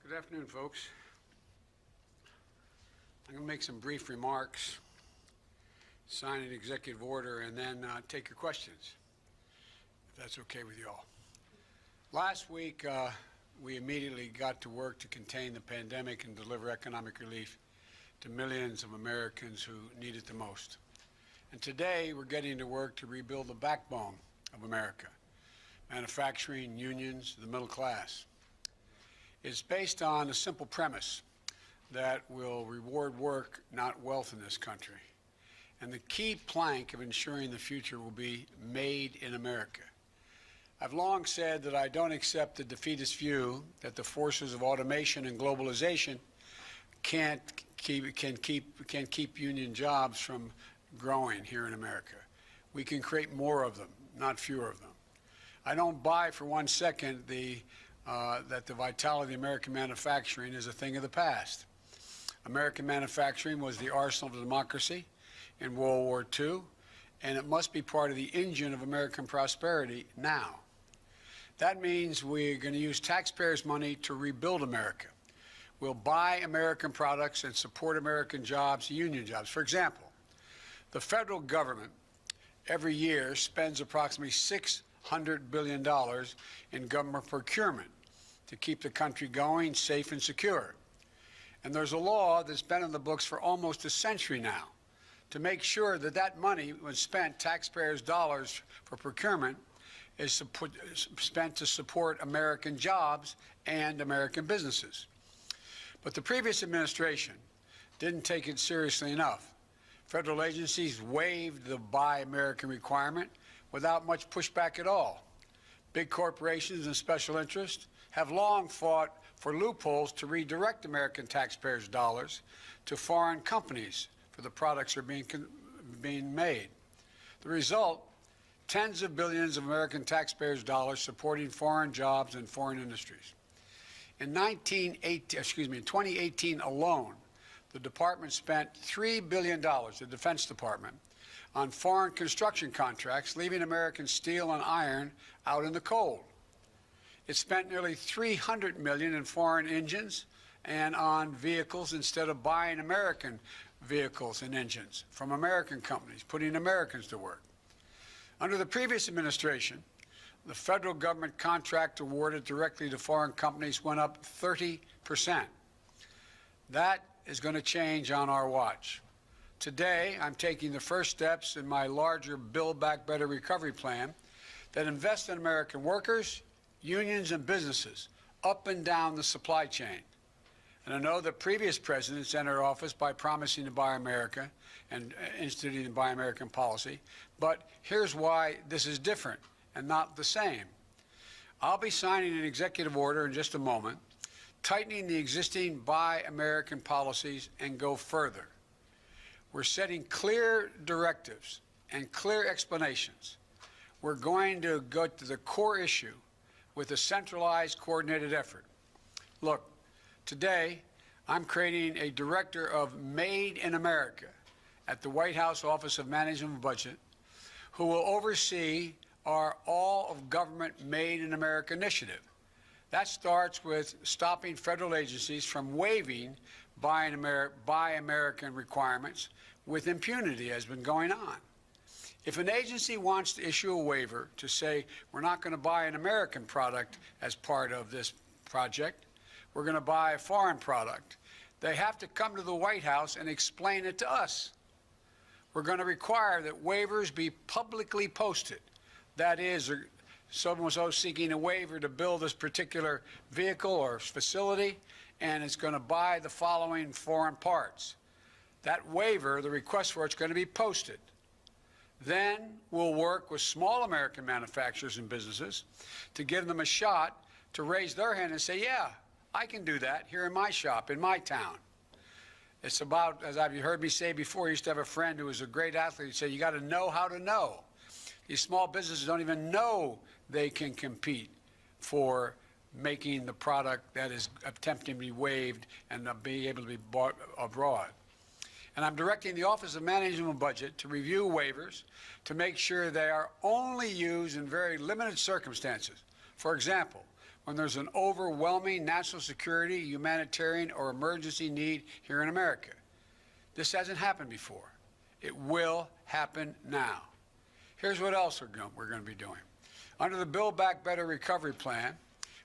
Good afternoon, folks. I'm going to make some brief remarks, sign an executive order, and then take your questions, if that's okay with you all. Last week, we immediately got to work to contain the pandemic and deliver economic relief to millions of Americans who need it the most. And today, we're getting to work to rebuild the backbone of America, manufacturing, unions, the middle class. It's based on a simple premise that will reward work, not wealth in this country. And the key plank of ensuring the future will be made in America. I've long said that I don't accept the defeatist view that the forces of automation and globalization can keep union jobs from growing here in America. We can create more of them, not fewer of them. I don't buy for 1 second that the vitality of American manufacturing is a thing of the past. American manufacturing was the arsenal of democracy in World War II, and it must be part of the engine of American prosperity now. That means we're going to use taxpayers' money to rebuild America. We'll buy American products and support American jobs, union jobs. For example, the federal government every year spends approximately $600 billion in government procurement to keep the country going, safe and secure. And there's a law that's been in the books for almost a century now to make sure that that money, when spent, taxpayers' dollars for procurement, is spent to support American jobs and American businesses. But the previous administration didn't take it seriously enough. Federal agencies waived the Buy American requirement without much pushback at all. Big corporations and special interests have long fought for loopholes to redirect American taxpayers' dollars to foreign companies for the products that are being made. The result, tens of billions of American taxpayers' dollars supporting foreign jobs and foreign industries. In 2018 alone, the department spent $3 billion, the Defense Department, on foreign construction contracts, leaving American steel and iron out in the cold. It spent nearly $300 million in foreign engines and on vehicles instead of buying American vehicles and engines from American companies, putting Americans to work. Under the previous administration, the federal government contract awarded directly to foreign companies went up 30%. That is going to change on our watch. Today, I'm taking the first steps in my larger Build Back Better recovery plan that invests in American workers, unions, and businesses up and down the supply chain. And I know that previous presidents entered office by promising to buy America and instituting the Buy American policy. But here's why this is different and not the same. I'll be signing an executive order in just a moment, tightening the existing Buy American policies and go further. We're setting clear directives and clear explanations. We're going to go to the core issue with a centralized, coordinated effort. Look, today, I'm creating a director of Made in America at the White House Office of Management and Budget, who will oversee our All of Government Made in America initiative. That starts with stopping federal agencies from waiving Buy American requirements with impunity, as has been going on. If an agency wants to issue a waiver to say we're not going to buy an American product as part of this project, we're going to buy a foreign product, they have to come to the White House and explain it to us. We're going to require that waivers be publicly posted. That is, someone seeking a waiver to build this particular vehicle or facility, and it's going to buy the following foreign parts. That waiver, the request for it's going to be posted. Then we'll work with small American manufacturers and businesses to give them a shot to raise their hand and say, yeah, I can do that here in my shop, in my town. It's about, as I've heard me say before, I used to have a friend who was a great athlete. He'd say, you got to know how to know. These small businesses don't even know they can compete for making the product that is attempting to be waived and be able to be bought abroad. And I'm directing the Office of Management and Budget to review waivers to make sure they are only used in very limited circumstances. For example, when there's an overwhelming national security, humanitarian, or emergency need here in America. This hasn't happened before. It will happen now. Here's what else we're going to be doing. Under the Build Back Better recovery plan,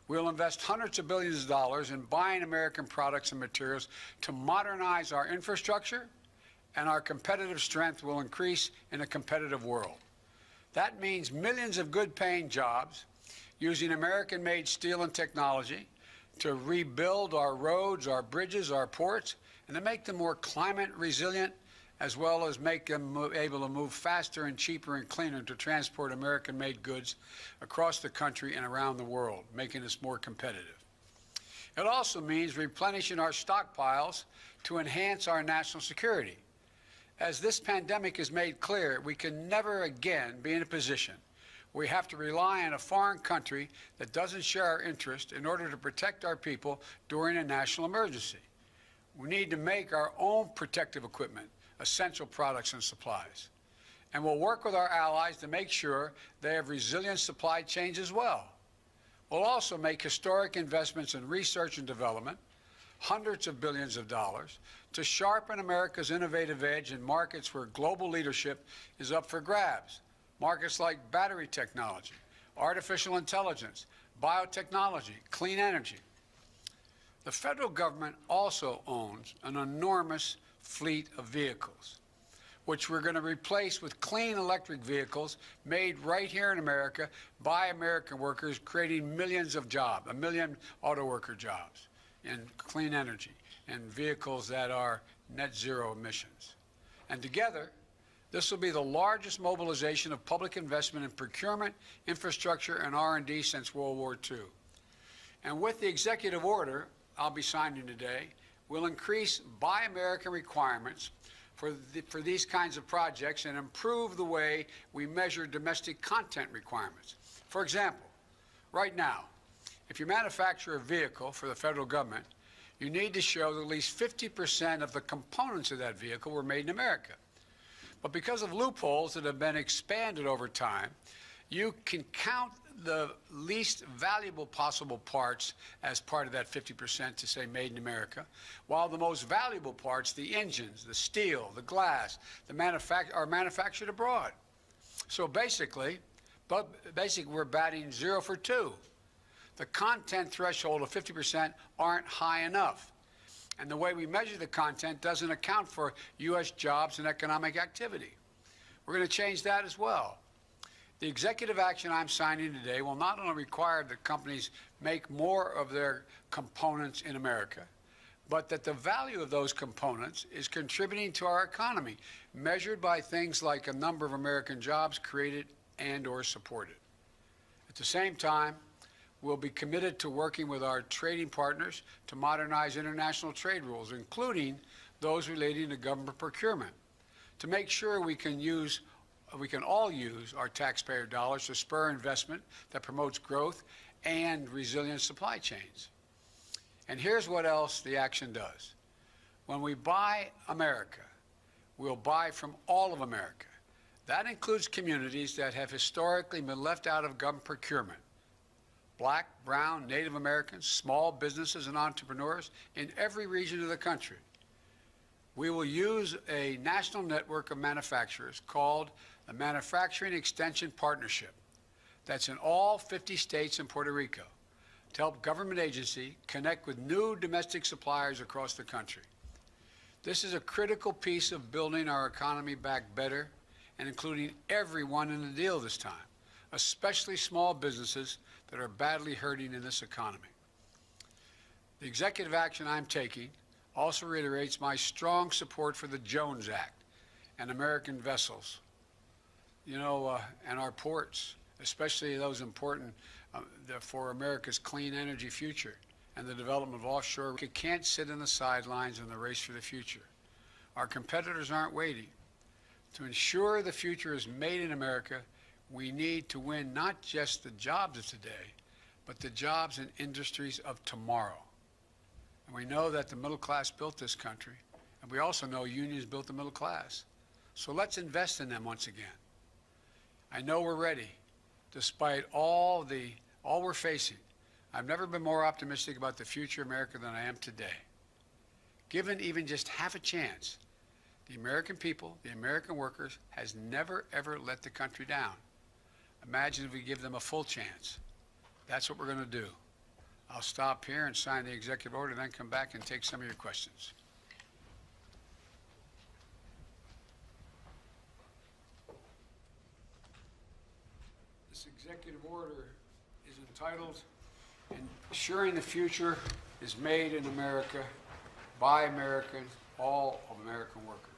we'll invest hundreds of billions of dollars in buying American products and materials to modernize our infrastructure, and our competitive strength will increase in a competitive world. That means millions of good-paying jobs using American-made steel and technology to rebuild our roads, our bridges, our ports, and to make them more climate resilient, as well as make them able to move faster and cheaper and cleaner to transport American-made goods across the country and around the world, making us more competitive. It also means replenishing our stockpiles to enhance our national security. As this pandemic has made clear, we can never again be in a position where we have to rely on a foreign country that doesn't share our interest in order to protect our people during a national emergency. We need to make our own protective equipment, essential products and supplies. And we'll work with our allies to make sure they have resilient supply chains as well. We'll also make historic investments in research and development, hundreds of billions of dollars, to sharpen America's innovative edge in markets where global leadership is up for grabs. Markets like battery technology, artificial intelligence, biotechnology, clean energy. The federal government also owns an enormous fleet of vehicles, which we're going to replace with clean electric vehicles made right here in America by American workers, creating millions of jobs, 1 million auto worker jobs in clean energy and vehicles that are net zero emissions. And together, this will be the largest mobilization of public investment in procurement, infrastructure, and R&D since World War II. And with the executive order I'll be signing today, we'll increase Buy American requirements for these kinds of projects and improve the way we measure domestic content requirements. For example, right now, if you manufacture a vehicle for the federal government, you need to show that at least 50% of the components of that vehicle were made in America. But because of loopholes that have been expanded over time, you can count the least valuable possible parts as part of that 50% to say made in America, while the most valuable parts, the engines, the steel, the glass, are manufactured abroad. So basically, we're batting 0 for 2. The content threshold of 50% aren't high enough. And the way we measure the content doesn't account for U.S. jobs and economic activity. We're going to change that as well. The executive action I'm signing today will not only require that companies make more of their components in America, but that the value of those components is contributing to our economy, measured by things like a number of American jobs created and or supported. At the same time, we'll be committed to working with our trading partners to modernize international trade rules, including those relating to government procurement, to make sure we can all use our taxpayer dollars to spur investment that promotes growth and resilient supply chains. And here's what else the action does. When we buy America, we'll buy from all of America. That includes communities that have historically been left out of government procurement. Black, brown, Native Americans, small businesses and entrepreneurs in every region of the country. We will use a national network of manufacturers called the Manufacturing Extension Partnership that's in all 50 states and Puerto Rico to help government agencies connect with new domestic suppliers across the country. This is a critical piece of building our economy back better and including everyone in the deal this time, especially small businesses that are badly hurting in this economy. The executive action I'm taking also reiterates my strong support for the Jones Act and American vessels, and our ports, especially those important for America's clean energy future and the development of offshore. We can't sit in the sidelines in the race for the future. Our competitors aren't waiting. To ensure the future is made in America, we need to win not just the jobs of today, but the jobs and industries of tomorrow. And we know that the middle class built this country, and we also know unions built the middle class. So let's invest in them once again. I know we're ready, despite all we're facing, I've never been more optimistic about the future of America than I am today. Given even just half a chance, the American people, the American workers, has never, ever let the country down. Imagine if we give them a full chance. That's what we're going to do. I'll stop here and sign the executive order, then come back and take some of your questions. This executive order is entitled Ensuring the Future is Made in America by Americans, all of American workers.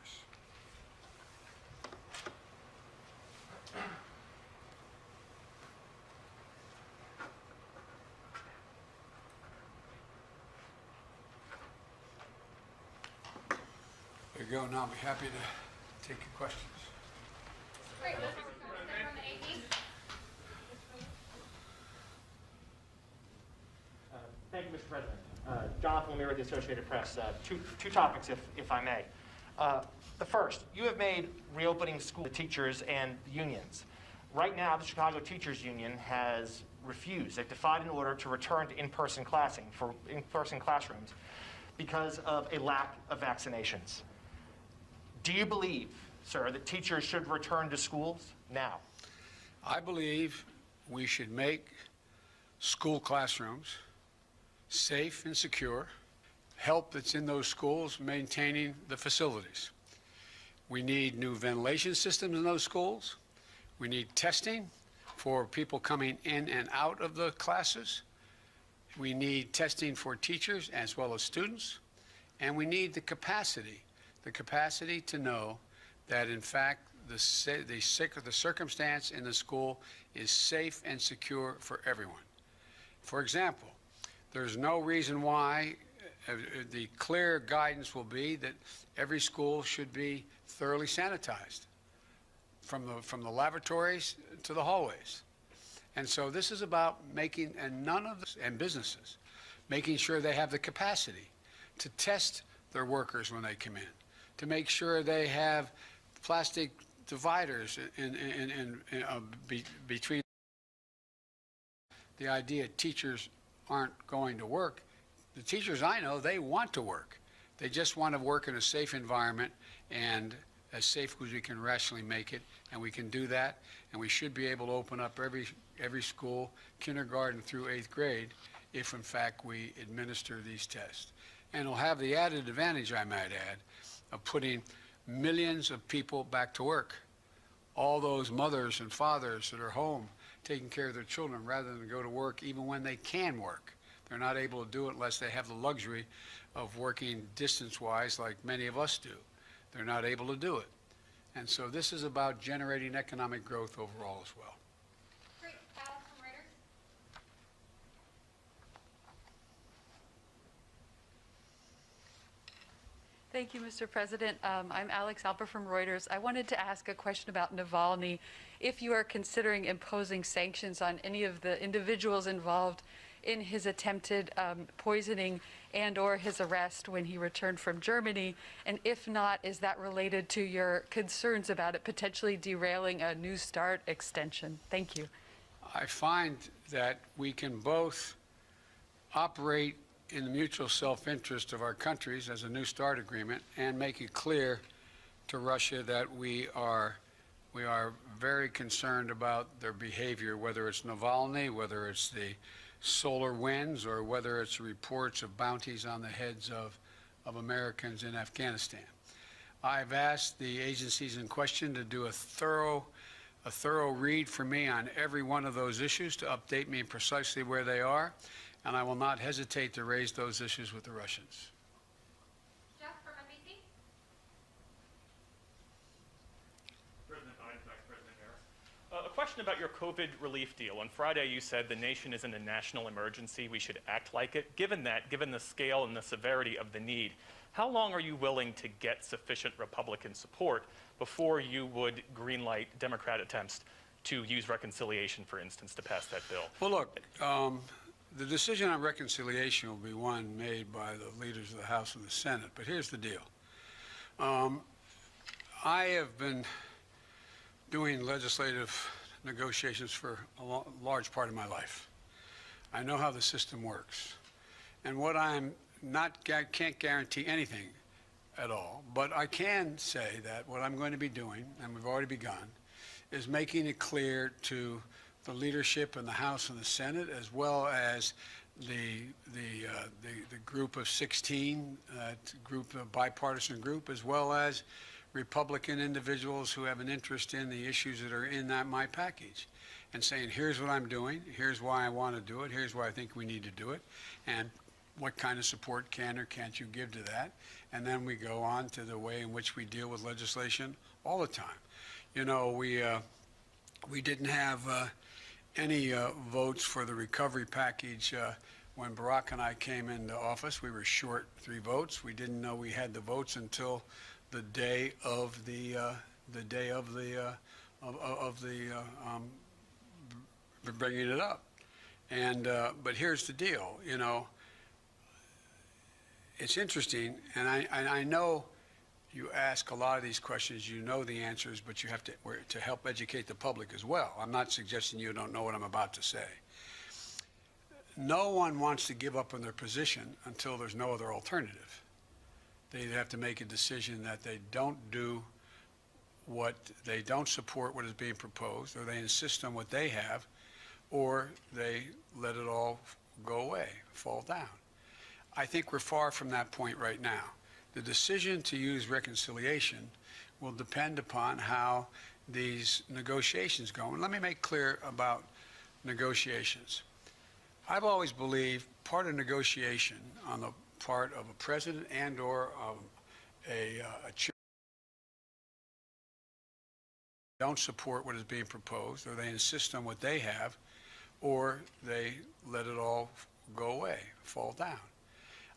There you go. Now I'll be happy to take your questions. Great. From the AP. Thank you, Mr. President. Jonathan Lemire with the Associated Press. Two topics, if I may. The first, you have made reopening school teachers and unions. Right now, the Chicago Teachers Union has refused. They've defied an order to return to in-person classrooms because of a lack of vaccinations. Do you believe, sir, that teachers should return to schools now? I believe we should make school classrooms safe and secure, help that's in those schools maintaining the facilities. We need new ventilation systems in those schools. We need testing for people coming in and out of the classes. We need testing for teachers as well as students. And we need the capacity to know that, in fact, the circumstance in the school is safe and secure for everyone. For example, there's no reason why the clear guidance will be that every school should be thoroughly sanitized from the lavatories to the hallways. And so this is about making, and businesses, making sure they have the capacity to test their workers when they come in, to make sure they have plastic dividers between the idea teachers aren't going to work. The teachers I know, they want to work. They just want to work in a safe environment, and as safe as we can rationally make it, and we can do that, and we should be able to open up every school, kindergarten through 8th grade, if in fact we administer these tests. And it'll have the added advantage, I might add, of putting millions of people back to work. All those mothers and fathers that are home taking care of their children rather than go to work even when they can work. They're not able to do it unless they have the luxury of working distance-wise like many of us do. They're not able to do it. And so this is about generating economic growth overall as well. Great. Alex from Reuters. Thank you, Mr. President. I'm Alex Alper from Reuters. I wanted to ask a question about Navalny. If you are considering imposing sanctions on any of the individuals involved in his attempted poisoning and/or his arrest when he returned from Germany, and if not, is that related to your concerns about it potentially derailing a New START extension? Thank you. I find that we can both operate in the mutual self-interest of our countries as a New START agreement and make it clear to Russia that we are very concerned about their behavior, whether it's Navalny, whether it's the solar winds, or whether it's reports of bounties on the heads of Americans in Afghanistan. I've asked the agencies in question to do a thorough read for me on every one of those issues, to update me precisely where they are, and I will not hesitate to raise those issues with the Russians. Jeff from NBC. President Biden, Vice President Harris. A question about your COVID relief deal. On Friday, you said the nation is in a national emergency. We should act like it. Given the scale and the severity of the need, how long are you willing to get sufficient Republican support before you would greenlight Democrat attempts to use reconciliation, for instance, to pass that bill? Well, look, the decision on reconciliation will be one made by the leaders of the House and the Senate. But here's the deal. I have been doing legislative negotiations for a large part of my life. I know how the system works. And what I'm not, can't guarantee anything at all, but I can say that what I'm going to be doing, and we've already begun, is making it clear to the leadership in the House and the Senate, as well as the group of 16, group of bipartisan group, as well as Republican individuals who have an interest in the issues that are in my package, and saying, here's what I'm doing, here's why I want to do it, here's why I think we need to do it, and what kind of support can or can't you give to that? And then we go on to the way in which we deal with legislation all the time. You know, we didn't have any votes for the recovery package when Barack and I came into office. We were short 3 votes. We didn't know we had the votes until the day of bringing it up. And but here's the deal, you know. It's interesting, and I know you ask a lot of these questions, you know the answers, but you have to help educate the public as well. I'm not suggesting you don't know what I'm about to say. No one wants to give up on their position until there's no other alternative. They have to make a decision that they don't support what is being proposed, or they insist on what they have, or they let it all go away, fall down. I think we're far from that point right now. The decision to use reconciliation will depend upon how these negotiations go. And let me make clear about negotiations. I've always believed part of negotiation on the part of a president and or a chair don't support what is being proposed, or they insist on what they have, or they let it all go away, fall down.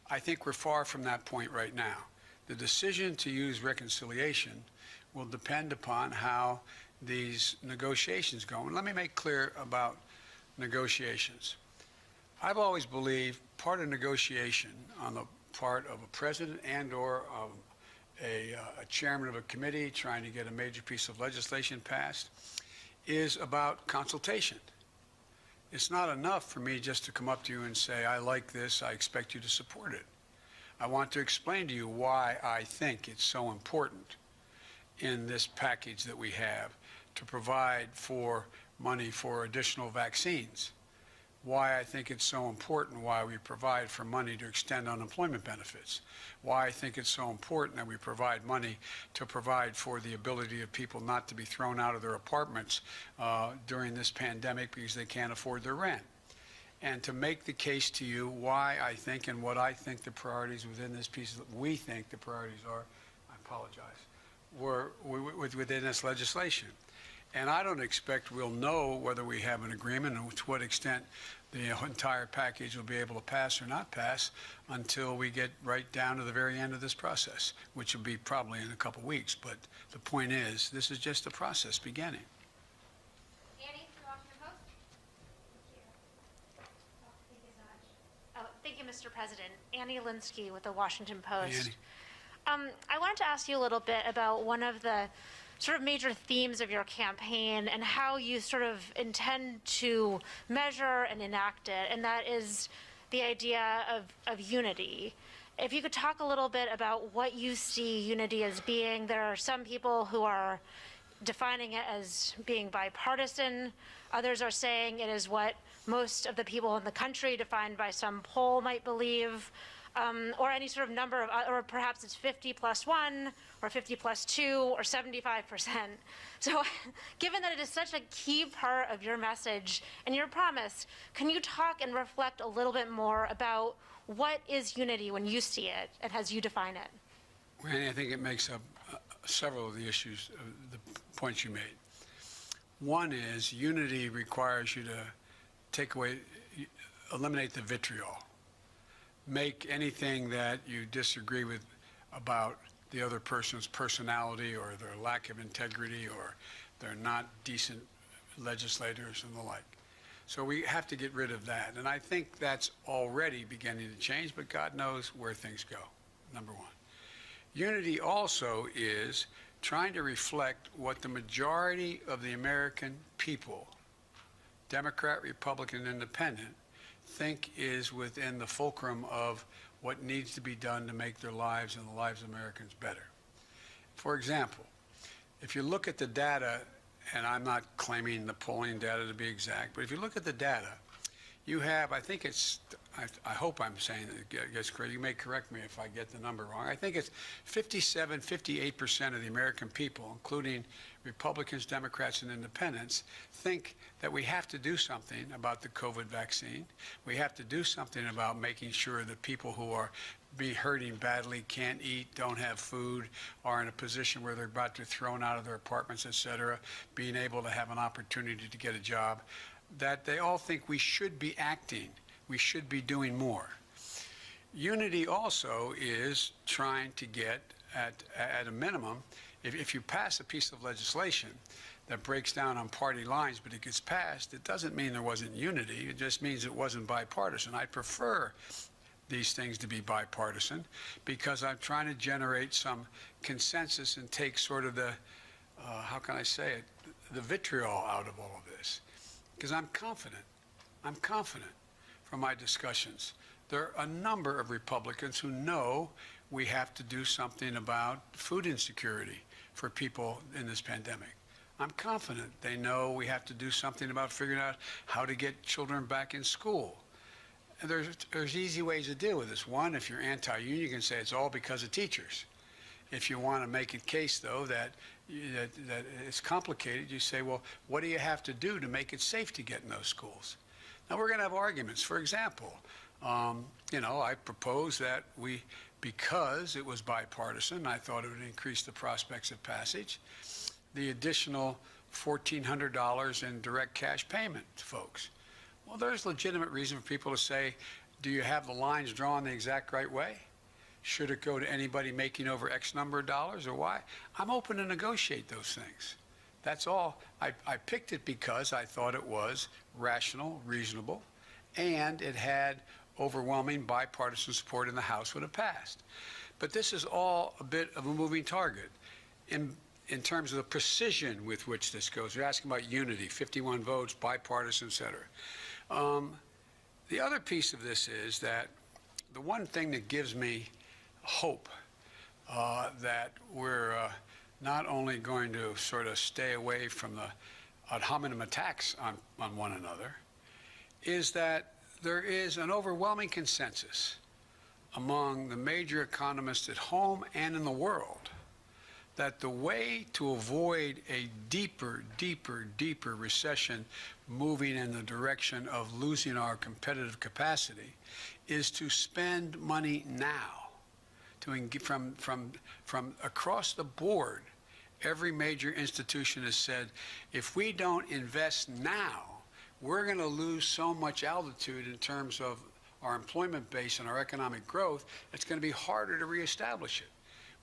I think we're far from that point right now. The decision to use reconciliation will depend upon how these negotiations go. And let me make clear about negotiations. I've always believed part of negotiation on the part of a president and or a chairman of a committee trying to get a major piece of legislation passed is about consultation. It's not enough for me just to come up to you and say, I like this, I expect you to support it. I want to explain to you why I think it's so important in this package that we have to provide for money for additional vaccines, why I think it's so important why we provide for money to extend unemployment benefits, why I think it's so important that we provide money to provide for the ability of people not to be thrown out of their apartments during this pandemic because they can't afford their rent. And to make the case to you why I think and what I think the priorities within this piece, we think the priorities are, I apologize, were within this legislation. And I don't expect we'll know whether we have an agreement and to what extent the entire package will be able to pass or not pass until we get right down to the very end of this process, which will be probably in a couple weeks. But the point is, this is just a process beginning. Annie from the Washington Post. Thank you, Mr. President. Annie Linsky with the Washington Post. Annie. I wanted to ask you a little bit about one of the sort of major themes of your campaign and how you sort of intend to measure and enact it, and that is the idea of unity. If you could talk a little bit about what you see unity as being. There are some people who are defining it as being bipartisan. Others are saying it is what most of the people in the country, defined by some poll, might believe. Or any sort of number of, or perhaps it's 50 plus 1, or 50 plus 2, or 75%. So given that it is such a key part of your message and your promise, can you talk and reflect a little bit more about what is unity when you see it and as you define it? Well, Annie, I think it makes up several of the issues, the points you made. One is unity requires you to take away, eliminate the vitriol. Make anything that you disagree with about the other person's personality or their lack of integrity or they're not decent legislators and the like. So we have to get rid of that. And I think that's already beginning to change, but God knows where things go, number one. Unity also is trying to reflect what the majority of the American people, Democrat, Republican, Independent, think is within the fulcrum of what needs to be done to make their lives and the lives of Americans better. For example, if you look at the data, and I'm not claiming the polling data to be exact, but if you look at the data, you have, I think it's, I hope I'm saying it gets correct. You may correct me if I get the number wrong. I think it's 57, 58% of the American people, including Republicans, Democrats, and independents, think that we have to do something about the COVID vaccine. We have to do something about making sure that people who are hurting badly, can't eat, don't have food, are in a position where they're about to be thrown out of their apartments, et cetera, being able to have an opportunity to get a job, that they all think we should be acting. We should be doing more. Unity also is trying to get, at a minimum, if you pass a piece of legislation that breaks down on party lines, but it gets passed, it doesn't mean there wasn't unity. It just means it wasn't bipartisan. I prefer these things to be bipartisan because I'm trying to generate some consensus and take sort of the, how can I say it, the vitriol out of all of this. Because I'm confident from my discussions. There are a number of Republicans who know we have to do something about food insecurity for people in this pandemic. I'm confident they know we have to do something about figuring out how to get children back in school. And there's easy ways to deal with this. One, if you're anti-union, you can say it's all because of teachers. If you want to make a case, though, that it's complicated, you say, well, what do you have to do to make it safe to get in those schools? Now, we're going to have arguments. For example, you know, I propose that because it was bipartisan, I thought it would increase the prospects of passage, the additional $1,400 in direct cash payment to folks. Well, there's legitimate reason for people to say, do you have the lines drawn the exact right way? Should it go to anybody making over X number of dollars or why? I'm open to negotiate those things. That's all. I picked it because I thought it was rational, reasonable, and it had overwhelming bipartisan support in the House when it passed. But this is all a bit of a moving target in terms of the precision with which this goes. You're asking about unity, 51 votes, bipartisan, et cetera. The other piece of this is that the one thing that gives me hope that we're not only going to sort of stay away from the ad hominem attacks on one another is that there is an overwhelming consensus among the major economists at home and in the world that the way to avoid a deeper, deeper, deeper recession moving in the direction of losing our competitive capacity is to spend money now. From across the board, every major institution has said, if we don't invest now, we're going to lose so much altitude in terms of our employment base and our economic growth, it's going to be harder to reestablish it.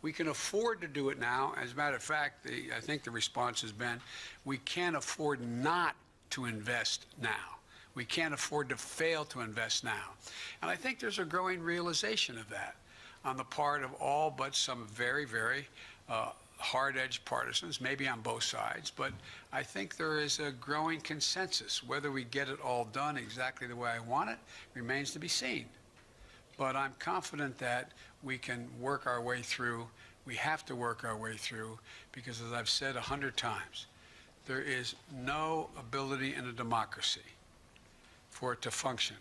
We can afford to do it now. As a matter of fact, I think the response has been, we can't afford not to invest now. We can't afford to fail to invest now. And I think there's a growing realization of that on the part of all but some very, very hard-edged partisans, maybe on both sides. But I think there is a growing consensus. Whether we get it all done exactly the way I want it remains to be seen. But I'm confident that we can work our way through. We have to work our way through because, as I've said 100 times, there is no ability in a democracy for it to function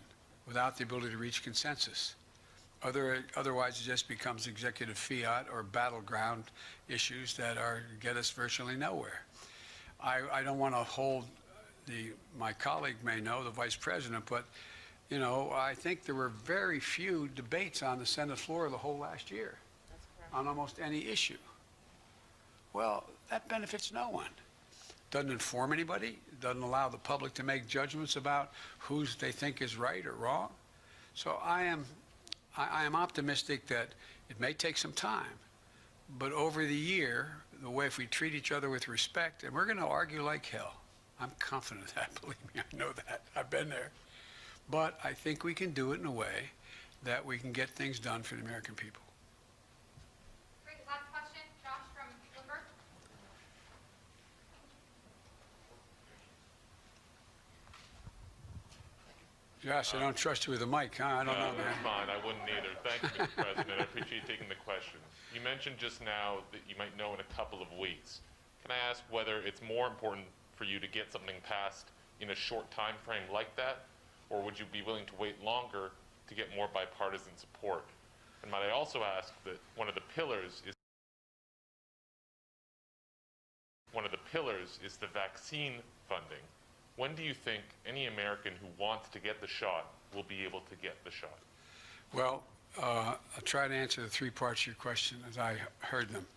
without the ability to reach consensus. Otherwise, it just becomes executive fiat or battleground issues that get us virtually nowhere. I don't want to hold my colleague may know, the vice president, but you know, I think there were very few debates on the Senate floor the whole last year on almost any issue. Well, that benefits no one. Doesn't inform anybody, doesn't allow the public to make judgments about who they think is right or wrong. So I am optimistic that it may take some time, but over the year, the way if we treat each other with respect, and we're going to argue like hell. I'm confident of that, believe me, I know that. I've been there. But I think we can do it in a way that we can get things done for the American people. Great. Last question, Josh from Bloomberg. Josh, I don't trust you with a mic, huh? I don't know, That's man. fine, I wouldn't either. Thank you, Mr. President, I appreciate you taking the question. You mentioned just now that you might know in a couple of weeks. Can I ask whether it's more important for you to get something passed in a short time frame like that, or would you be willing to wait longer to get more bipartisan support? And might I also ask that one of the pillars is the vaccine funding. When do you think any American who wants to get the shot will be able to get the shot? Well, I'll try to answer the three parts of your question as I heard them.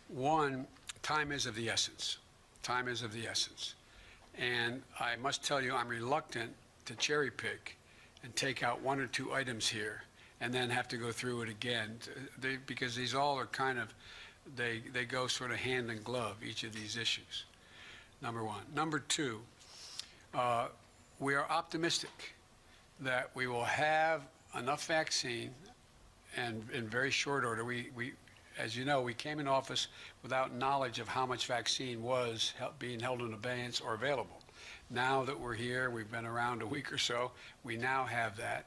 One, time is of the essence. Time is of the essence. And I must tell you, I'm reluctant to cherry pick and take out one or two items here and then have to go through it again, because these all are kind of, they go sort of hand in glove, each of these issues, number one. Number two, we are optimistic that we will have enough vaccine, and in very short order. As you know, we came in office without knowledge of how much vaccine was being held in abeyance or available. Now that we're here, we've been around a week or so, we now have that.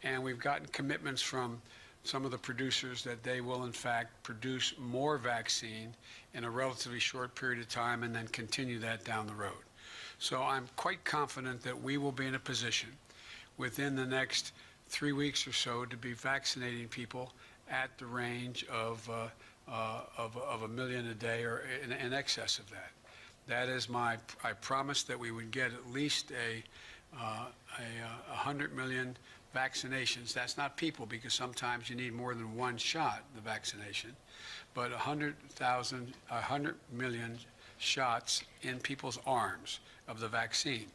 And we've gotten commitments from some of the producers that they will, in fact, produce more vaccine in a relatively short period of time and then continue that down the road. So I'm quite confident that we will be in a position within the next 3 weeks or so to be vaccinating people at the range of 1 million a day or in excess of that. That is I promised that we would get at least 100 million vaccinations. That's not people, because sometimes you need more than one shot, the vaccination, but 100 million shots in people's arms of the vaccine.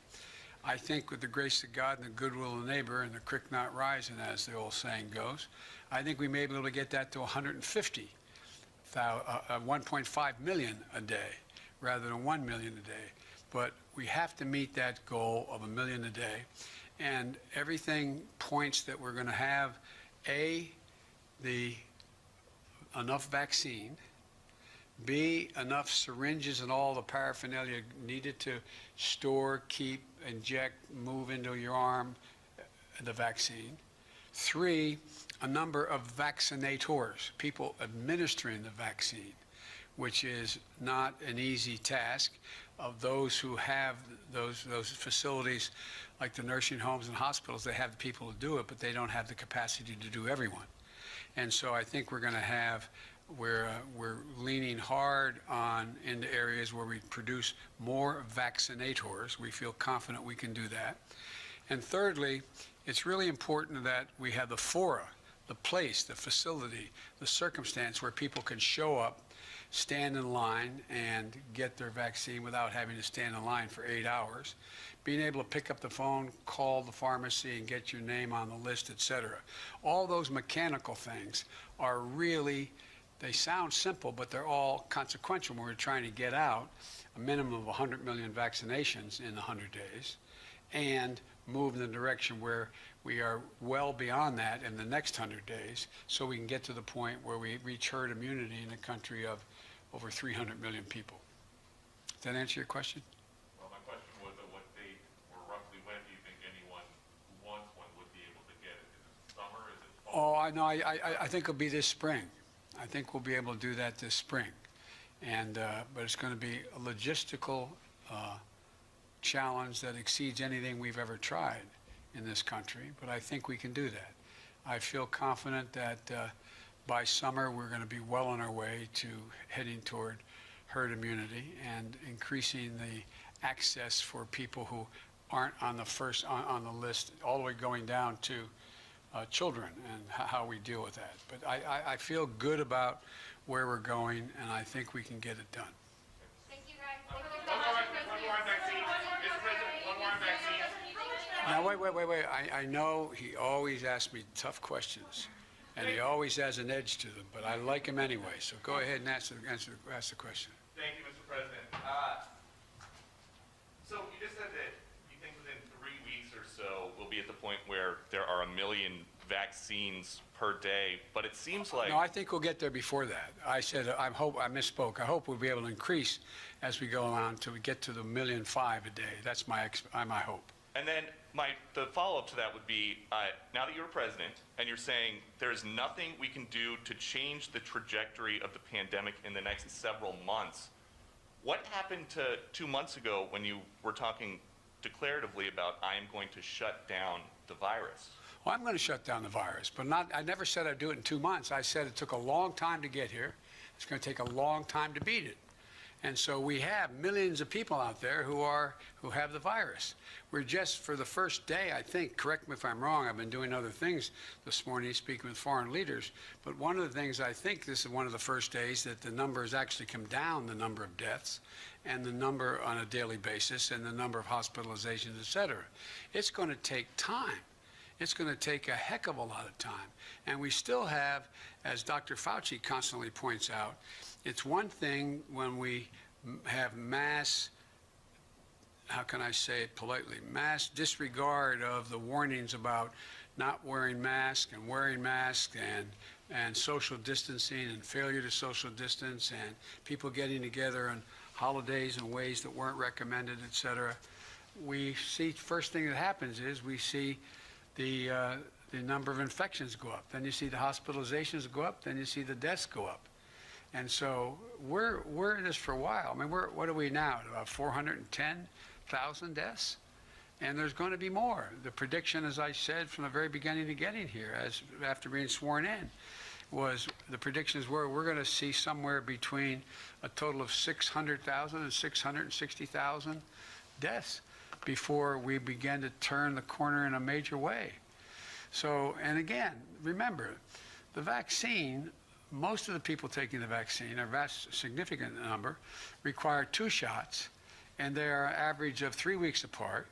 I think with the grace of God and the goodwill of the neighbor and the creek not rising, as the old saying goes, I think we may be able to get that to 1.5 million a day rather than 1 million a day. But we have to meet that goal of 1 million a day. And everything points that we're going to have, enough vaccine, B, enough syringes and all the paraphernalia needed to store, keep, inject, move into your arm the vaccine. 3, a number of vaccinators, people administering the vaccine, which is not an easy task. Of those who have those facilities, like the nursing homes and hospitals, they have the people to do it, but they don't have the capacity to do everyone. And so I think we're going to have, we're leaning hard into areas where we produce more vaccinators. We feel confident we can do that. And thirdly, it's really important that we have the fora, the place, the facility, the circumstance where people can show up, stand in line, and get their vaccine without having to stand in line for 8 hours. Being able to pick up the phone, call the pharmacy, and get your name on the list, et cetera. All those mechanical things are really, they sound simple, but they're all consequential when we're trying to get out a minimum of 100 million vaccinations in 100 days and move in the direction where we are well beyond that in the next 100 days, so we can get to the point where we reach herd immunity in a country of over 300 million people. Does that answer your question? Well, my question was at what date or roughly when do you think anyone who wants one would be able to get it? Is it summer? Is it fall? Oh, I know. I think it'll be this spring. I think we'll be able to do that this spring. And, but it's going to be a logistical challenge that exceeds anything we've ever tried in this country, but I think we can do that. I feel confident that by summer we're going to be well on our way to heading toward herd immunity and increasing the access for people who aren't on the list, all the way going down to children, and how we deal with that. But I feel good about where we're going, and I think we can get it done. Thank you, guys. Thank you so One much. more on vaccine. Mr. President, one more on vaccine. Now, wait. I know he always asks me tough questions, and he always has an edge to them, but I like him anyway. So go ahead and ask the question. Thank you, Mr. President. So you just said that you think within 3 weeks or so we'll be at the point where there are 1 million vaccines per day, but it seems like... No, I think we'll get there before that. I said, I misspoke. I hope we'll be able to increase as we go along till we get to the 1.5 million a day. That's my hope. And then The follow-up to that would be, now that you're president and you're saying there's nothing we can do to change the trajectory of the pandemic in the next several months, what happened to 2 months ago when you were talking declaratively about I am going to shut down the virus? Well, I'm going to shut down the virus, but I never said I'd do it in 2 months. I said it took a long time to get here. It's going to take a long time to beat it. And so we have millions of people out there who have the virus. We're just, for the first day, I think, correct me if I'm wrong, I've been doing other things this morning, speaking with foreign leaders, but one of the things I think this is one of the first days that the number has actually come down, the number of deaths and the number on a daily basis and the number of hospitalizations, et cetera. It's going to take time. It's going to take a heck of a lot of time. And we still have, as Dr. Fauci constantly points out, it's one thing when we have mass, how can I say it politely, mass disregard of the warnings about not wearing masks and wearing masks and social distancing and failure to social distance and people getting together on holidays in ways that weren't recommended, et cetera. We see, first thing that happens is we see the number of infections go up. Then you see the hospitalizations go up. Then you see the deaths go up. And so we're in this for a while. I mean, what are we now? About 410,000 deaths? And there's going to be more. The prediction, as I said from the very beginning of getting here, after being sworn in, was the predictions were we're going to see somewhere between a total of 600,000 and 660,000 deaths before we begin to turn the corner in a major way. So, and again, remember, the vaccine, most of the people taking the vaccine, a vast significant number, require 2 shots, and they are an average of 3 weeks apart,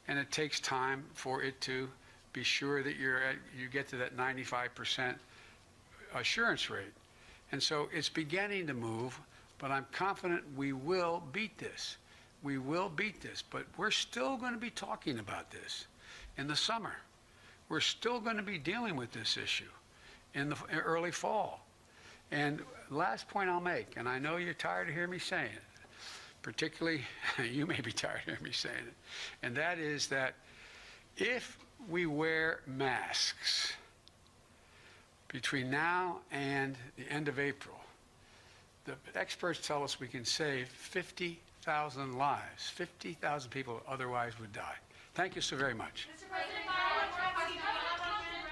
and it takes time for it to be sure that you get to that 95% assurance rate. And so it's beginning to move, but I'm confident we will beat this. We will beat this, but we're still going to be talking about this in the summer. We're still going to be dealing with this issue in the early fall. And last point I'll make, and I know you're tired of hearing me saying it, particularly you may be tired of hearing me saying it, and that is that if we wear masks between now and the end of April, the experts tell us we can save 50,000 lives. 50,000 people otherwise would die. Thank you so very much. Mr. President,